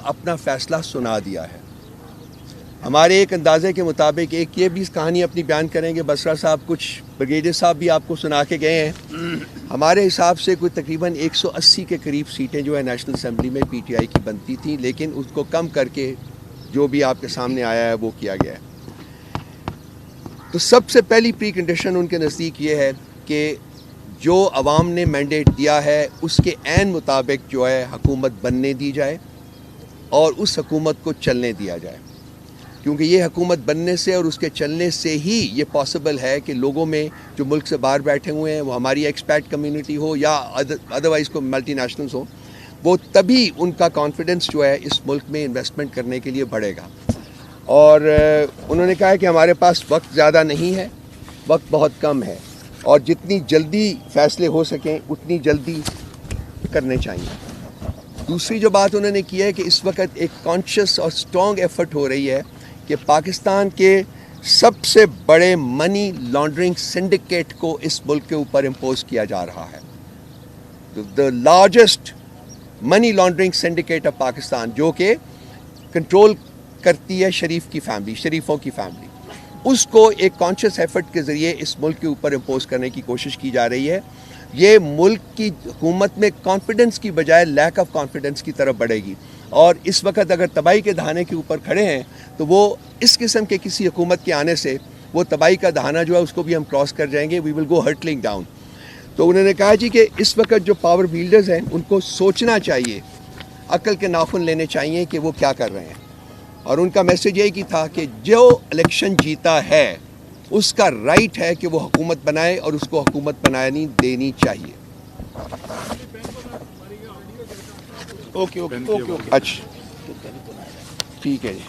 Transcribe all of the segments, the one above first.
اپنا فیصلہ سنا دیا ہے. ہمارے ایک اندازے کے مطابق ایک یہ بھی کہانی اپنی بیان کریں گے. بسرا صاحب کچھ بریگیڈیئر صاحب بھی آپ کو سنا کے گئے ہیں. ہمارے حساب سے کوئی تقریباً 180 کے قریب سیٹیں جو ہے نیشنل اسمبلی میں پی ٹی آئی کی بنتی تھیں, لیکن اس کو کم کر کے جو بھی آپ کے سامنے آیا ہے وہ کیا گیا ہے. تو سب سے پہلی پری کنڈیشن ان کے نزدیک یہ ہے کہ جو عوام نے مینڈیٹ دیا ہے اس کے عین مطابق جو ہے حکومت بننے دی جائے اور اس حکومت کو چلنے دیا جائے, کیونکہ یہ حکومت بننے سے اور اس کے چلنے سے ہی یہ پاسبل ہے کہ لوگوں میں جو ملک سے باہر بیٹھے ہوئے ہیں, وہ ہماری ایکسپیٹ کمیونٹی ہو یا ادروائز کو ملٹی نیشنلز ہوں, وہ تبھی ان کا کانفیڈنس جو ہے اس ملک میں انویسٹمنٹ کرنے کے لیے بڑھے گا. اور انہوں نے کہا ہے کہ ہمارے پاس وقت زیادہ نہیں ہے, وقت بہت کم ہے, اور جتنی جلدی فیصلے ہو سکیں اتنی جلدی کرنے چاہیے. دوسری جو بات انہوں نے کی ہے کہ اس وقت ایک کانشیس اور اسٹرانگ ایفرٹ ہو رہی ہے کہ پاکستان کے سب سے بڑے منی لانڈرنگ سنڈیکیٹ کو اس ملک کے اوپر امپوز کیا جا رہا ہے. The largest money laundering syndicate of Pakistan, جو کہ کنٹرول کرتی ہے شریفوں کی فیملی, اس کو ایک کانشیس ایفرٹ کے ذریعے اس ملک کے اوپر امپوز کرنے کی کوشش کی جا رہی ہے. یہ ملک کی حکومت میں کانفیڈنس کی بجائے لیک آف کانفیڈنس کی طرف بڑھے گی, اور اس وقت اگر تباہی کے دہانے کے اوپر کھڑے ہیں تو وہ اس قسم کے کسی حکومت کے آنے سے وہ تباہی کا دہانہ جو ہے اس کو بھی ہم کراس کر جائیں گے. وی ول گو ہرٹلنگ ڈاؤن. تو انہوں نے کہا جی کہ اس وقت جو پاور ویلڈرز ہیں ان کو سوچنا چاہیے, عقل کے ناخن لینے چاہیے کہ وہ کیا کر رہے ہیں. اور ان کا میسج یہی تھا کہ جو الیکشن جیتا ہے اس کا رائٹ ہے کہ وہ حکومت بنائے اور اس کو حکومت بنانی دینی چاہیے. اچھا ٹھیک ہے جی.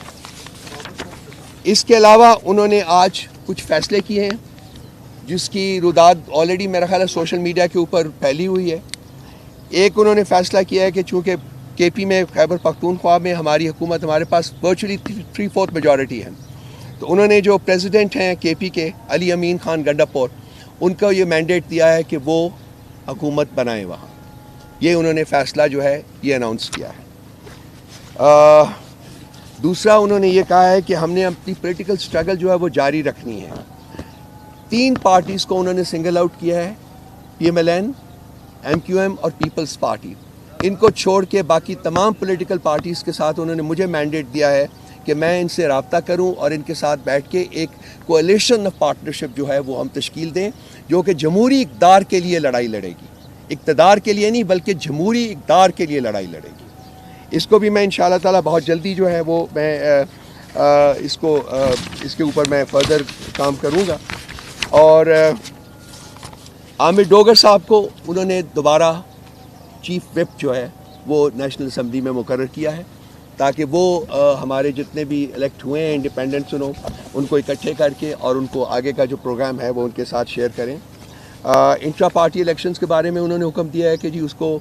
اس کے علاوہ انہوں نے آج کچھ فیصلے کیے ہیں جس کی روداد آلریڈی میرا خیال ہے سوشل میڈیا کے اوپر پھیلی ہوئی ہے. ایک انہوں نے فیصلہ کیا ہے کہ چونکہ کے پی میں خیبر پختونخوا میں ہماری حکومت ہمارے پاس ورچولی 3/4 میجورٹی ہے, تو انہوں نے جو پریزیڈنٹ ہیں کے پی کے علی امین خان گنڈاپور, ان کو یہ مینڈیٹ دیا ہے کہ وہ حکومت بنائیں وہاں. یہ انہوں نے فیصلہ جو ہے یہ اناؤنس کیا ہے. دوسرا انہوں نے یہ کہا ہے کہ ہم نے اپنی پولیٹیکل سٹرگل جو ہے وہ جاری رکھنی ہے. 3 پارٹیز کو انہوں نے سنگل آؤٹ کیا ہے, P M L N, M Q M اور پیپلز پارٹی. ان کو چھوڑ کے باقی تمام پولیٹیکل پارٹیز کے ساتھ انہوں نے مجھے مینڈیٹ دیا ہے کہ میں ان سے رابطہ کروں اور ان کے ساتھ بیٹھ کے ایک کولیشن آف پارٹنرشپ جو ہے وہ ہم تشکیل دیں, جو کہ جمہوری اقتدار کے لیے لڑائی لڑے گی. اقتدار کے لیے نہیں بلکہ جمہوری اقتدار کے لیے لڑائی لڑے گی. اس کو بھی میں انشاءاللہ تعالی بہت جلدی جو ہے وہ میں اس کے اوپر میں فردر کام کروں گا. اور عامر ڈوگر صاحب کو انہوں نے دوبارہ چیف وپ جو ہے وہ نیشنل اسمبلی میں مقرر کیا ہے تاکہ وہ ہمارے جتنے بھی الیکٹ ہوئے ہیں انڈیپینڈنٹس ان کو اکٹھے کر کے اور ان کو آگے کا جو پروگرام ہے وہ ان کے ساتھ شیئر کریں. انٹرا پارٹی الیکشنز کے بارے میں انہوں نے حکم دیا ہے کہ جی اس کو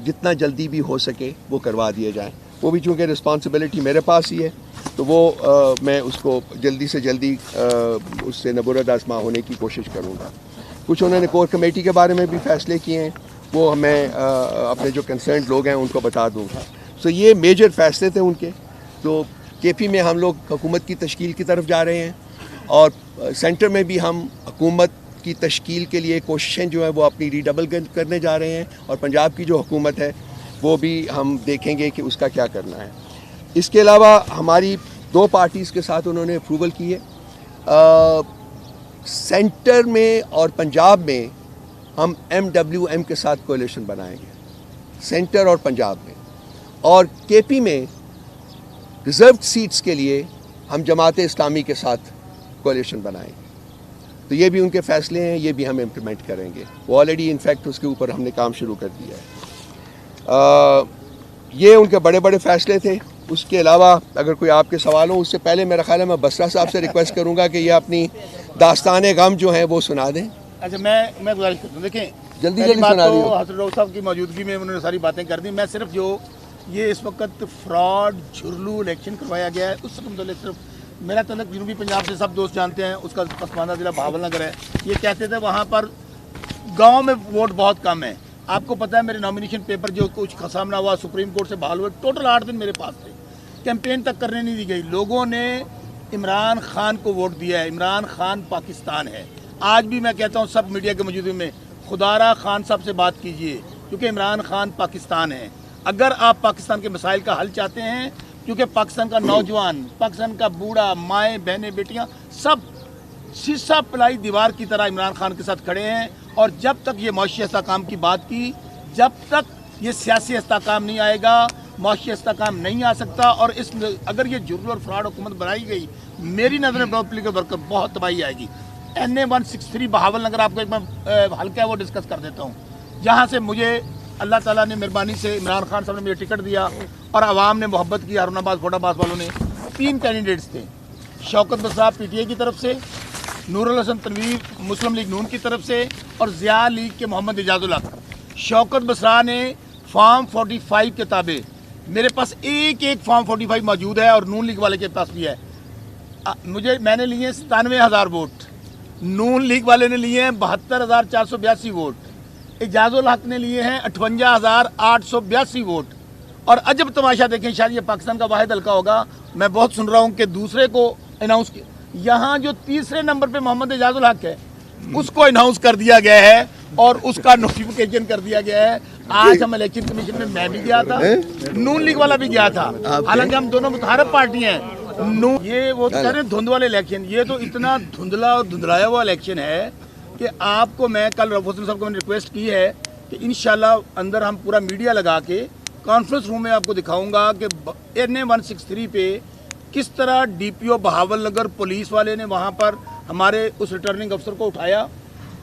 جتنا جلدی بھی ہو سکے وہ کروا دیے جائیں. وہ بھی چونکہ رسپانسبلٹی میرے پاس ہی ہے تو وہ میں اس کو جلدی سے جلدی اس سے نبرد آزما ہونے کی کوشش کروں گا. کچھ انہوں نے کور کمیٹی کے بارے میں بھی فیصلے کیے ہیں, وہ میں اپنے جو کنسرنڈ لوگ ہیں ان کو بتا دوں گا. سو یہ میجر فیصلے تھے ان کے. تو کے پی میں ہم لوگ حکومت کی تشکیل کی طرف جا رہے ہیں, اور سینٹر میں بھی ہم حکومت کی تشکیل کے لیے کوششیں جو ہیں وہ اپنی ری ڈبل کرنے جا رہے ہیں, اور پنجاب کی جو حکومت ہے وہ بھی ہم دیکھیں گے کہ اس کا کیا کرنا ہے. اس کے علاوہ ہماری 2 پارٹیز کے ساتھ انہوں نے اپروول کی ہے. سینٹر میں اور پنجاب میں ہم MWM کے ساتھ کولیشن بنائیں گے, سینٹر اور پنجاب میں. اور کے پی میں ریزروڈ سیٹس کے لیے ہم جماعت اسلامی کے ساتھ کولیشن بنائیں گے. تو یہ بھی ان کے فیصلے ہیں, یہ بھی ہم امپلیمنٹ کریں گے. وہ آلریڈی انفیکٹ اس کے اوپر ہم نے کام شروع کر دیا ہے. یہ ان کے بڑے بڑے فیصلے تھے. اس کے علاوہ اگر کوئی آپ کے سوال ہوں, اس سے پہلے میرا خیال ہے میں بسرا صاحب سے ریکویسٹ کروں گا کہ یہ اپنی داستان غم جو ہیں وہ سنا دیں. اچھا میں گزارش کرتا ہوں, دیکھیں جلدی سنا دیو. حضرت ڈاکٹر صاحب کی موجودگی میں انہوں نے ساری باتیں کر دی. میں صرف جو یہ اس وقت فراڈ جھرلو الیکشن کروایا گیا ہے اس سے متعلق صرف میرا تعلق جنوبی پنجاب سے سب دوست جانتے ہیں, اس کا پسماندہ ضلع بہاول نگر ہے. یہ کہتے تھے وہاں پر گاؤں میں ووٹ بہت کم ہے, آپ کو پتہ ہے میرے نامینیشن پیپر جو کچھ سامنا ہوا سپریم کورٹ سے بحال ہوئے، ٹوٹل 8 دن میرے پاس تھے، کیمپین تک کرنے نہیں دی گئی. لوگوں نے عمران خان کو ووٹ دیا ہے. عمران خان پاکستان ہے. آج بھی میں کہتا ہوں سب میڈیا کے موجودگی میں خدارا خان صاحب سے بات کیجئے، کیونکہ عمران خان پاکستان ہے. اگر آپ پاکستان کے مسائل کا حل چاہتے ہیں، کیونکہ پاکستان کا نوجوان، پاکستان کا بوڑھا، مائیں بہنیں بیٹیاں سب شیشہ پلائی دیوار کی طرح عمران خان کے ساتھ کھڑے ہیں. اور جب تک یہ معاشی استحکام کی بات کی، جب تک یہ سیاسی استحکام نہیں آئے گا، معاشی استحکام نہیں آ سکتا. اور اگر یہ جرم اور فراڈ حکومت بنائی گئی، میری نظر میں پولیٹیکل ورکر بہت تباہی آئے گی. NA-163 بہاول نگر آپ کو ایک میں حلقہ ہے وہ ڈسکس کر دیتا ہوں. جہاں سے مجھے اللہ تعالیٰ نے مہربانی سے عمران خان صاحب نے مجھے ٹکٹ دیا اور عوام نے محبت کی. ہارون آباد فوٹ آباد والوں نے 3 کینڈیڈیٹس تھے. شوکت بسرا PTI کی طرف سے، نور الحسن تنویر مسلم لیگ نون کی طرف سے، اور ضیاء لیگ کے محمد اعجاز الحق. شوکت بسرا نے فارم 45 کتابیں، میرے پاس ایک فارم 45 موجود ہے اور نون لیگ والے کے پاس بھی ہے. میں نے لیے 97,000 ووٹ، نون لیگ والے نے لیے ہیں 72,482 ووٹ، اعجاز الحق نے لیے ہیں 58,882 ووٹ. اور عجب تماشا دیکھیں، شاید یہ پاکستان کا واحد حلقہ ہوگا، میں بہت سن رہا ہوں کہ دوسرے کو اناؤنس کیا. یہاں جو تیسرے نمبر پہ محمد اعجاز الحق ہے اس کو اناؤنس کر دیا گیا ہے اور اس کا نوٹیفیکیشن کر دیا گیا ہے. آج ہم الیکشن کمیشن میں بھی گیا تھا، نون لیگ والا بھی گیا تھا، حالانکہ ہم دونوں متحارب پارٹی ہیں. یہ وہ کہہ رہے ہیں دھند والے الیکشن، یہ تو اتنا دھندلا اور دھندلایا ہوا الیکشن ہے کہ آپ کو میں کل رفیع حسین صاحب کو میں نے ریکویسٹ کی ہے کہ انشاءاللہ اندر ہم پورا میڈیا لگا کے کانفرنس روم میں آپ کو دکھاؤں گا کہ NA-163 پہ کس طرح DPO بہاول نگر پولیس والے نے وہاں پر ہمارے اس ریٹرننگ افسر کو اٹھایا،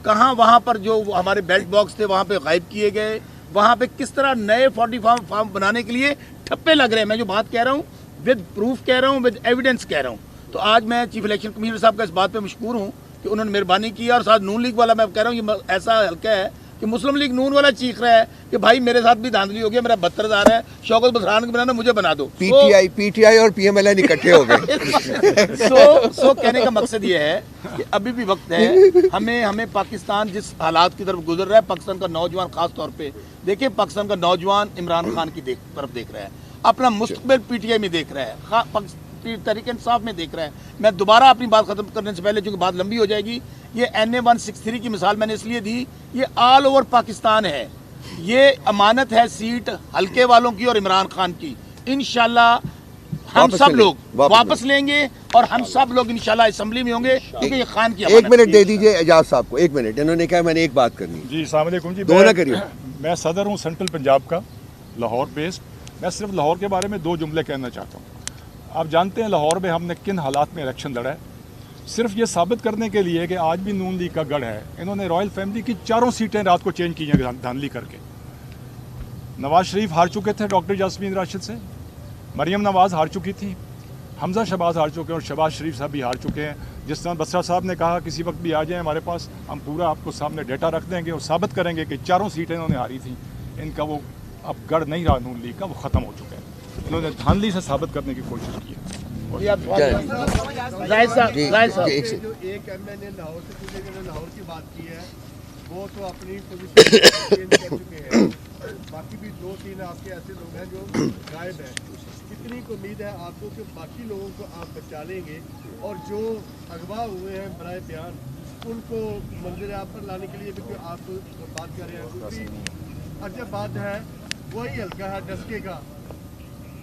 کہاں وہاں پر جو ہمارے بیلٹ باکس تھے وہاں پہ غائب کیے گئے، وہاں پہ کس طرح نئے 40 فارم بنانے کے لیے ٹھپے لگ رہے ہیں. میں جو بات کہہ رہا ہوں ود پروف کہہ رہا ہوں، ود ایویڈنس کہہ رہا ہوں. تو آج میں چیف الیکشن کمیشنر صاحب کا اس بات پہ مشکور ہوں کہ انہوں نے مہربانی کی. اور ساتھ نون لیگ والا میں کہہ رہا ہوں یہ ایسا حلقہ ہے کہ مسلم لیگ نون والا چیخ رہا ہے کہ بھائی میرے ساتھ بھی دھاندلی ہو گیا، میرا 72,000 ہے، شوکت بسران کو بنانا مجھے بنا دو. PTI اور PMLN اکٹھے ہو گئے. سو کہنے کا مقصد یہ ہے کہ ابھی بھی وقت ہے. ہمیں پاکستان جس حالات کی طرف گزر رہا ہے، پاکستان کا نوجوان خاص طور پہ دیکھیں، پاکستان کا نوجوان عمران خان کی طرف دیکھ رہا ہے، اپنا مستقبل PTI میں دیکھ رہا ہے، تحریک انصاف میں دیکھ رہا ہے. میں دوبارہ اپنی بات ختم کرنے سے پہلے چونکہ بات لمبی ہو جائے گی، یہ NA-163 کی مثال میں نے اس لیے دی، یہ آل اوور پاکستان ہے. یہ امانت ہے سیٹ حلقے والوں کی اور عمران خان کی. انشاءاللہ ہم سب لوگ واپس لیں گے اور ہم سب لوگ انشاءاللہ اسمبلی میں ہوں گے، کیونکہ یہ خان کی امانت. ایک منٹ دے دیجئے اعجاز صاحب کو، 1 منٹ. انہوں نے کہا میں نے ایک بات کرنی. جی السلام علیکم. جی دو نہ کریے. میں صدر ہوں سینٹرل پنجاب کا، لاہور بیسڈ. میں صرف لاہور کے بارے میں 2 جملے کہنا چاہتا ہوں. آپ جانتے ہیں لاہور میں ہم نے کن حالات میں الیکشن لڑا ہے، صرف یہ ثابت کرنے کے لیے کہ آج بھی نون لیگ کا گڑھ ہے. انہوں نے رائل فیملی کی 4 سیٹیں رات کو چینج کی ہیں دھاندلی کر کے. نواز شریف ہار چکے تھے ڈاکٹر یاسمین راشد سے، مریم نواز ہار چکی تھی، حمزہ شہباز ہار چکے ہیں اور شہباز شریف صاحب بھی ہار چکے ہیں. جس طرح بسرا صاحب نے کہا کسی وقت بھی آ جائیں ہمارے پاس، ہم پورا آپ کو سامنے ڈیٹا رکھ دیں گے اور ثابت کریں گے کہ 4 سیٹیں انہوں نے ہاری تھیں. ان کا وہ اب گڑھ نہیں رہا نون لیگ کا، وہ ختم ہو چکا ہے. انہوں نے دھاندلی سے ثابت کرنے کی کوشش کی ہے. جو ایک MLA لاہور سے پوچھے گئے لاہور کی بات کی ہے وہ تو اپنی پوزیشن چینج کر چکے ہیں، باقی بھی 2-3 آپ کے ایسے لوگ ہیں جو غائب ہیں. کتنی امید ہے آپ کو کہ باقی لوگوں کو آپ بچا لیں گے اور جو اغوا ہوئے ہیں برائے بیان ان کو منظر آپ پر لانے کے لیے بھی آپ بات کر رہے ہیں؟ دوسری عجب بات ہے، وہی حلقہ ہے ڈسکے کا،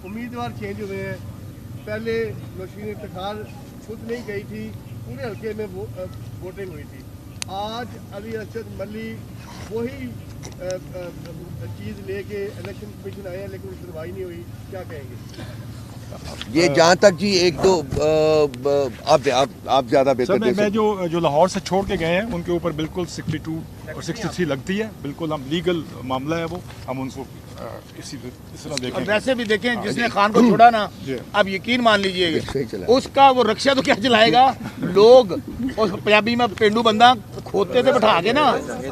امیدوار چینج ہوئے ہیں. پہلے نوشین افتخار خود نہیں گئی تھی، پورے حلقے میں ووٹنگ ہوئی تھی. آج علی ارشد ملی وہی چیز لے کے الیکشن کمیشن آئے ہیں لیکن سنوائی نہیں ہوئی، کیا کہیں گے؟ یہ جہاں تک جی ایک دو آپ زیادہ بہتر سر، میں جو لاہور سے چھوڑ کے گئے ہیں ان کے اوپر بالکل 62 اور 63 لگتی ہے. بالکل ہم لیگل معاملہ ہے وہ، ہم ان کو اسی طرح دیکھیں. اور ویسے بھی دیکھیں جس نے خان کو چھوڑا نا، اب یقین مان لیجئے اس کا وہ رکشہ تو کیا چلائے گا. لوگ اس پنجابی میں پینڈو بندہ کھوتے سے بٹھا کے نا،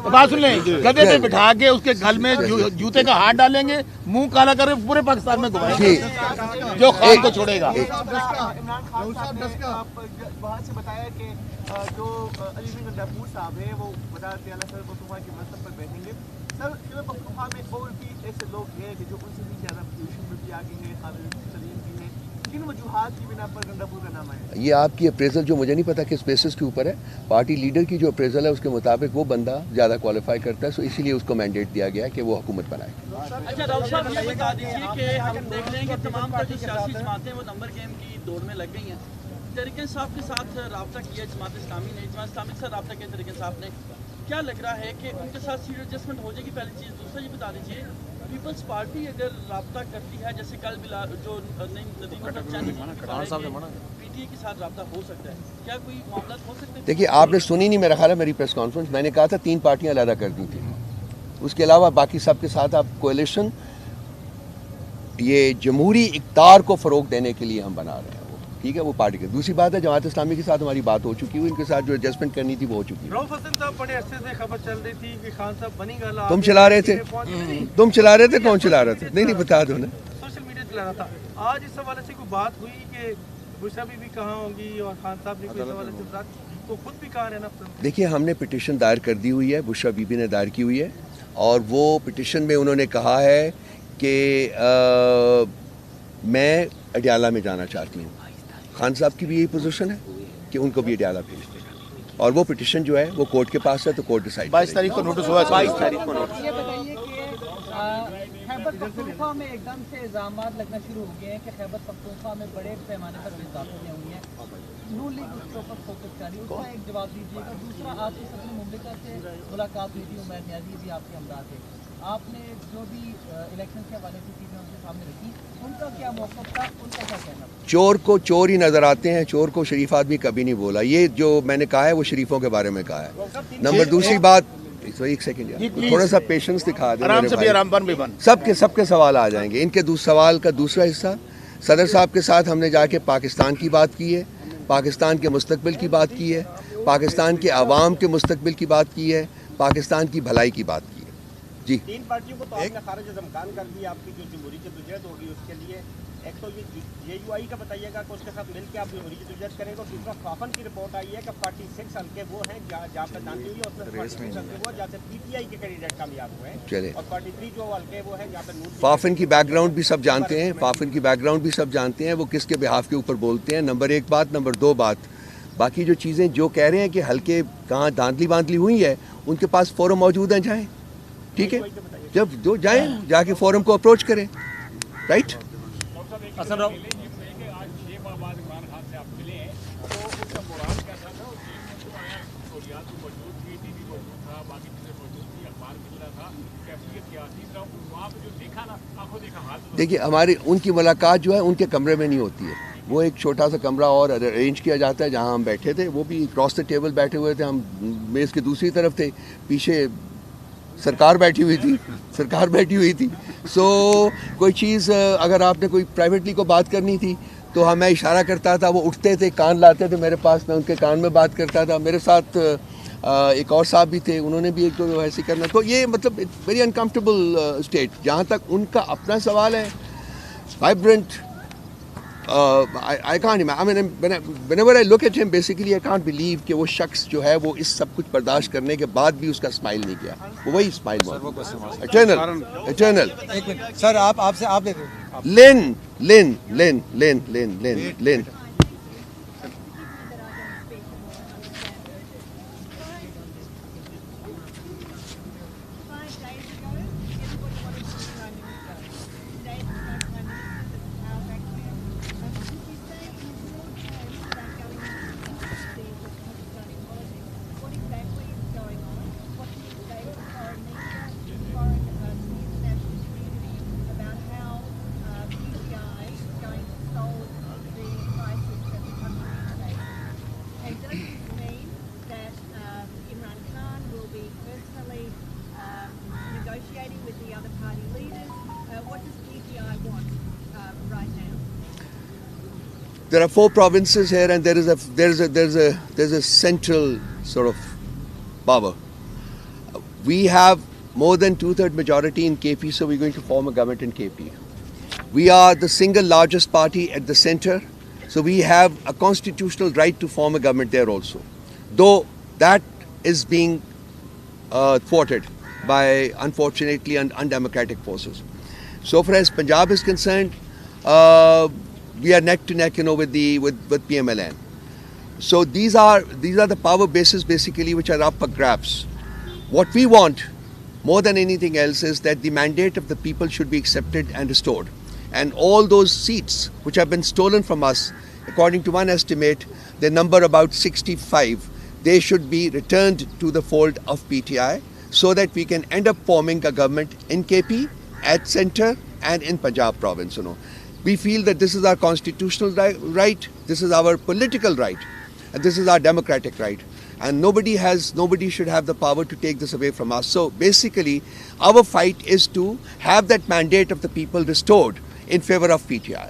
بات سن لیں، گدے پہ بٹھا کے اس کے گل میں جوتے کا ہاتھ ڈالیں گے، منہ کالا کر پورے پاکستان میں گھمائیں گے جو خان کو چھوڑے گا. وہاں سے بتایا کہ جو علی صاحب ہیں وہ وزارت اعلیٰ کے منصب پر بیٹھیں گے، سر خیبر پختونخوا میں اور بھی ایسے لوگ ہیں کہ جو ان سے بھی زیادہ پوزیشن میں بھی آگے ہیں، قابل ترین بھی ہیں، کن وجوہات کی بنا پر گنڈا پور کا نام آیا؟ یہ آپ کی اپریزل جو مجھے نہیں پتا کس بیسس کے اوپر ہے، پارٹی لیڈر کی جو اپریزل ہے اس کے مطابق وہ بندہ زیادہ کوالیفائی کرتا ہے، سو اسی لیے اس کو مینڈیٹ دیا گیا ہے کہ وہ حکومت بنائے. اچھا راؤ صاحب یہ بتا دیجیے کہ ہم دیکھ رہے ہیں کہ تمام تر جو سیاسی جماعتیں وہ نمبر گیم کی دوڑ میں لگ گئی ہیں. تحریک انصاف کے ساتھ رابطہ کیا جماعت اسلامی نے، جماعت اسلامی کے ساتھ رابطہ کیا تحریک انصاف نے، کیا لگ رہا ہے کہ ان کے ساتھ سیٹ ایڈجسٹمنٹ ہو جائے گی؟ پہلی چیز. دوسرا یہ بتا دیجیے پیپلز پارٹی اگر رابطہ کرتی ہے، جیسے کل جو ندیم پی ٹی اے کے ساتھ رابطہ ہو سکتا ہے، کیا کوئی معاملات ہو سکتے ہیں؟ دیکھیے آپ نے سنی نہیں میرا خیال ہے میری پریس کانفرنس، میں نے کہا تھا 3 پارٹیاں علیحدہ کر دی تھیں، اس کے علاوہ باقی سب کے ساتھ آپ کولیشن یہ جمہوری اقتدار کو فروغ دینے کے لیے ہم بنا رہے ہیں. ٹھیک ہے، وہ پارٹی کی. دوسری بات ہے جماعت اسلامی کے ساتھ ہماری بات ہو چکی ہے، ان کے ساتھ جو ایڈجسٹمنٹ کرنی تھی وہ ہو چکی ہے. رؤف حسن صاحب بڑے عرصے سے خبر چل رہی تھی کہ خان صاحب بنی گالا تم چلا رہے تھے، تم چلا رہے تھے، کون چلا رہا تھا؟ نہیں بتا دو نا. سوشل میڈیا چلا رہا تھا. آج اس حوالے سے کوئی بات ہوئی کہ بشرا بی کہاں ہوں گی اور خان صاحب نے اس حوالے سے بات تو خود بھی کہا رہنا؟ دیکھیے ہم نے پٹیشن دائر کر دی ہوئی ہے، بشرا بی بی نے دائر کی ہوئی ہے، اور وہ پٹیشن میں انہوں نے کہا ہے کہ میں اڈیالہ میں جانا چاہتی ہوں. خان صاحب کی بھی یہی پوزیشن ہے کہ ان کو بھی اڈیالہ بھیج دیں گا، اور وہ پٹیشن جو ہے وہ کورٹ کے پاس ہے تو کورٹ ڈیسائیڈ. 22 تاریخ کو نوٹس ہوا ہے. 22 تاریخ کو یہ بتائیے کہ خیبر پختونخوا میں ایک دم سے الزامات لگنا شروع ہو گئے ہیں کہ خیبر پختونخوا میں بڑے پیمانے پر اضافے ہوئی ہیں، نون لیگ اس کے اوپر فوکس کر رہی ہے، اس کا ایک جواب دیجیے گا. دوسرا آپ کی صدر مملکت سے ملاقات ہوئی تھی، عمیر نیازی بھی آپ کے ہمراہ تھے، آپ نے جو بھی الیکشن کے حوالے سے چیزیں ان کے سامنے رکھی، ان کا کیا موقف تھا، ان کا کیا کہنا تھا؟ چور کو چور ہی نظر آتے ہیں، چور کو شریف آدمی کبھی نہیں بولا. یہ جو میں نے کہا ہے وہ شریفوں کے بارے میں کہا ہے. نمبر دوسری بات، ایک سیکنڈ یار تھوڑا سا پیشنس دکھا دیں آرام سے بھی، آرام بن بھی بن. سب کے سوال آ جائیں گے. ان کے سوال کا دوسرا حصہ، صدر صاحب کے ساتھ ہم نے جا کے پاکستان کی بات کی ہے، پاکستان کے مستقبل کی بات کی ہے، پاکستان کے عوام کے مستقبل کی بات کی ہے، پاکستان کی بھلائی کی بات کی ہے. جی 3 پارٹیوں کو تو آپ نے خارج از امکان کر دیا، آپ کی جو جمہوری جدوجہد ہوگی اس کے لیے ایک تو یہ یو آئی کا بتائیے گا کہ اس کے ساتھ مل کے آپ جمہوری جدوجہد کریں گے، اور دوسرا فافن کی رپورٹ آئی ہے کہ 46 حلقے وہ ہیں جہاں پہ داخل ہوئی ہے، اس میں 46 حلقے وہ جہاں سے پی ٹی آئی کے کینڈیڈیٹ کامیاب ہوئے ہیں، اور 43 جو حلقے وہ ہیں جہاں پہ نون. فافن کی بیک گراؤنڈ بھی سب جانتے ہیں، فافن کی بیک گراؤنڈ بھی سب جانتے ہیں، وہ کس کے بہاف کے اوپر بولتے ہیں. نمبر 1 بات. نمبر 2 بات، باقی جو چیزیں جو کہہ رہے ہیں کہ حلقے کہاں دھاندلی باندلی ہوئی ہے، ان کے پاس فورم موجود ہیں، جائیں. ٹھیک ہے، جب جو جائیں جا کے فورم کو اپروچ کریں. رائٹ. دیکھیے ہماری ان کی ملاقات جو ہے ان کے کمرے میں نہیں ہوتی ہے، وہ ایک چھوٹا سا کمرہ اور ارینج کیا جاتا ہے جہاں ہم بیٹھے تھے. وہ بھی کراس دا ٹیبل بیٹھے ہوئے تھے، ہم میز کے دوسری طرف تھے، پیچھے سرکار بیٹھی ہوئی تھی. سو کوئی چیز اگر آپ نے کوئی پرائیویٹلی کو بات کرنی تھی تو میں اشارہ کرتا تھا، وہ اٹھتے تھے، کان لاتے تھے میرے پاس، میں ان کے کان میں بات کرتا تھا. میرے ساتھ ایک اور صاحب بھی تھے، انہوں نے بھی ایک تو ایسے کرنا. تو یہ مطلب ویری انکمفرٹیبل اسٹیٹ. جہاں تک ان کا اپنا سوال ہے، vibrant. I can't imagine. I mean, whenever I look at him, basically I can't believe کہ وہ شخص جو ہے وہ اس سب کچھ برداشت کرنے کے بعد بھی اس کا اسمائل نہیں کیا. وہ وہی اسمائل اٹرنل. ایک منٹ سر، آپ سے آپ دیتے لین There are 4 provinces here, and there's a central sort of power. We have more than 2/3 majority in KP, so we're going to form a government in KP. We are the single largest party at the center, so we have a constitutional right to form a government there also. Though that is being thwarted by unfortunately undemocratic forces. So far as Punjab is concerned, we are neck to neck, with PMLN. So these are the power bases basically which are up for grabs. What we want more than anything else is that the mandate of the people should be accepted and restored. And all those seats which have been stolen from us, according to one estimate, they number about 65. They should be returned to the fold of PTI so that we can end up forming a government in KP, at centre and in Punjab province. We feel that this is our constitutional right, this is our political right, and this is our democratic right. And nobody should have the power to take this away from us. So basically, our fight is to have that mandate of the people restored in favor of PTI.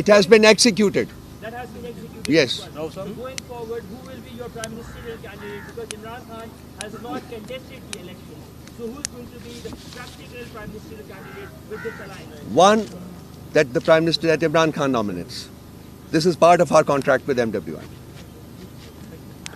It has been executed. That has been executed. Yes. Going forward, who will be your prime ministerial candidate? Because Imran Khan has not contested the election. So who is going to be the practical prime ministerial candidate with this alliance? One, that the Prime Minister, that Imran Khan nominates. This is part of our contract with MWI.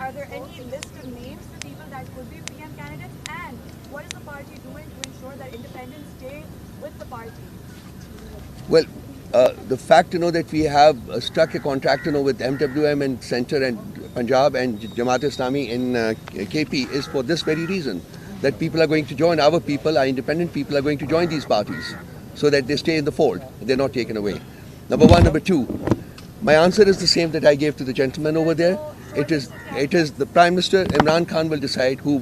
Are there any list of names for people that could be PM candidates, and what is the party doing to ensure that independents stay with the party? Well, the fact that we have struck a contract with MWM and Centre and Punjab and Jamaat Islami in KP is for this very reason, that people are going to join, our people, our independent people are going to join these parties so that they stay in the fold, they're not taken away. Number one. Number two, my answer is the same that I gave to the gentleman over there. It is the Prime Minister, Imran Khan, will decide who